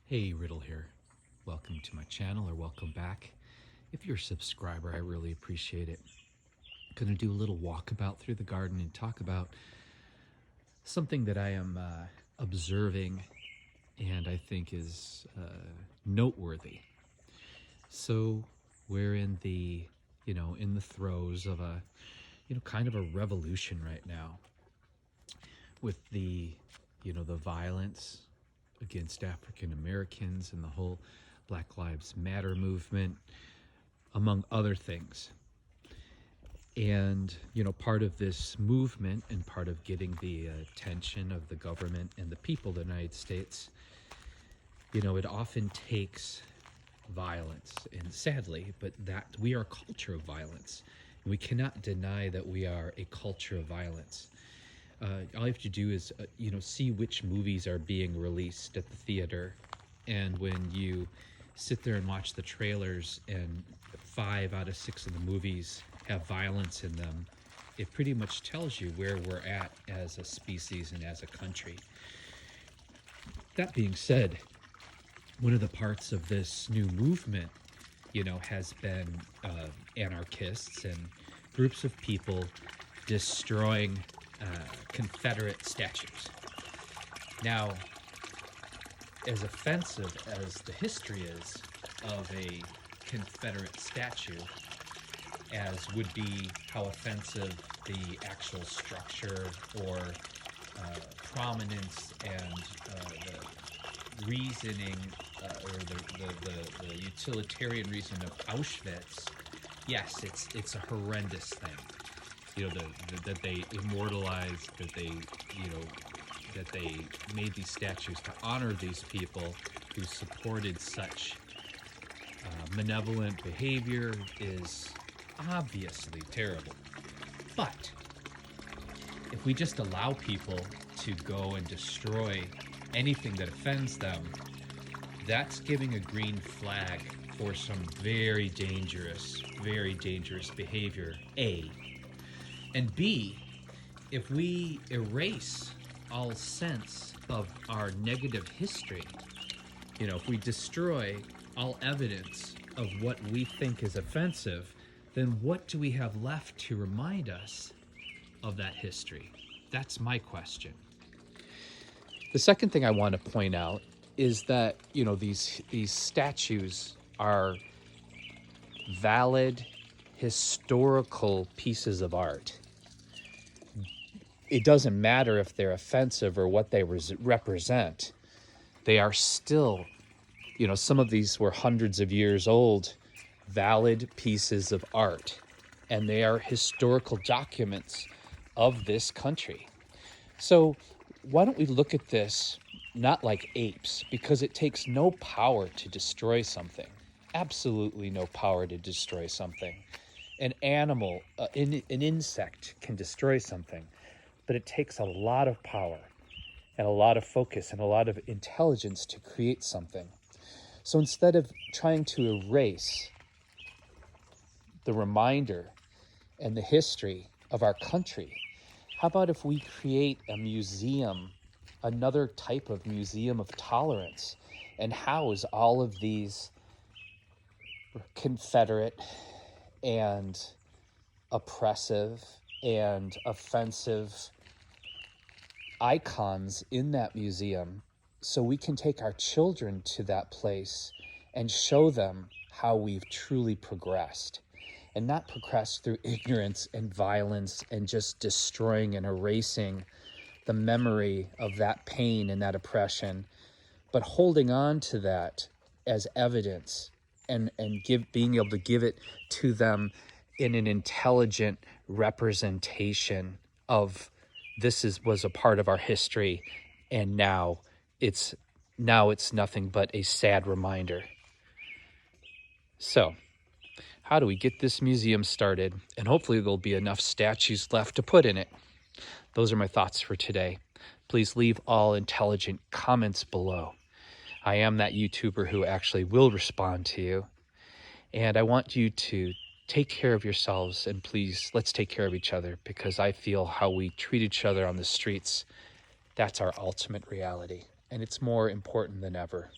Hey, Riddle here. Welcome to my channel, or welcome back. If you're a subscriber, I really appreciate it. I'm going to do a little walkabout through the garden and talk about something that I am observing and I think is noteworthy. So we're in the throes of a, kind of a revolution right now with the violence against African Americans and the whole Black Lives Matter movement, among other things. And, part of this movement and part of getting the attention of the government and the people of the United States, it often takes violence. And sadly, but that we are a culture of violence. And we cannot deny that we are a culture of violence. All you have to do is, see which movies are being released at the theater. And when you sit there and watch the trailers and 5 out of 6 of the movies have violence in them, it pretty much tells you where we're at as a species and as a country. That being said, one of the parts of this new movement, has been anarchists and groups of people destroying Confederate statues. Now, as offensive as the history is of a Confederate statue, as would be how offensive the actual structure or prominence and the reasoning or the utilitarian reason of Auschwitz, yes, it's a horrendous thing. That they immortalized, that they made these statues to honor these people who supported such malevolent behavior is obviously terrible. But if we just allow people to go and destroy anything that offends them, that's giving a green flag for some very dangerous behavior, A. And B, if we erase all sense of our negative history, if we destroy all evidence of what we think is offensive, then what do we have left to remind us of that history? That's my question. The second thing I want to point out is that, these statues are valid historical pieces of art. It doesn't matter if they're offensive or what they represent. They are still, some of these were hundreds of years old, valid pieces of art, and they are historical documents of this country. So why don't we look at this not like apes, because it takes no power to destroy something. Absolutely no power to destroy something. An animal, an insect can destroy something, but it takes a lot of power and a lot of focus and a lot of intelligence to create something. So instead of trying to erase the reminder and the history of our country, how about if we create a museum, another type of museum of tolerance, and house all of these Confederate and oppressive and offensive icons in that museum, so we can take our children to that place and show them how we've truly progressed, and not progressed through ignorance and violence and just destroying and erasing the memory of that pain and that oppression, but holding on to that as evidence and being able to give it to them in an intelligent representation of was a part of our history, and now it's nothing but a sad reminder. So, how do we get this museum started? And hopefully there'll be enough statues left to put in it. Those are my thoughts for today. Please leave all intelligent comments below. I am that YouTuber who actually will respond to you. And I want you to take care of yourselves, and please, let's take care of each other, because I feel how we treat each other on the streets, that's our ultimate reality. And it's more important than ever.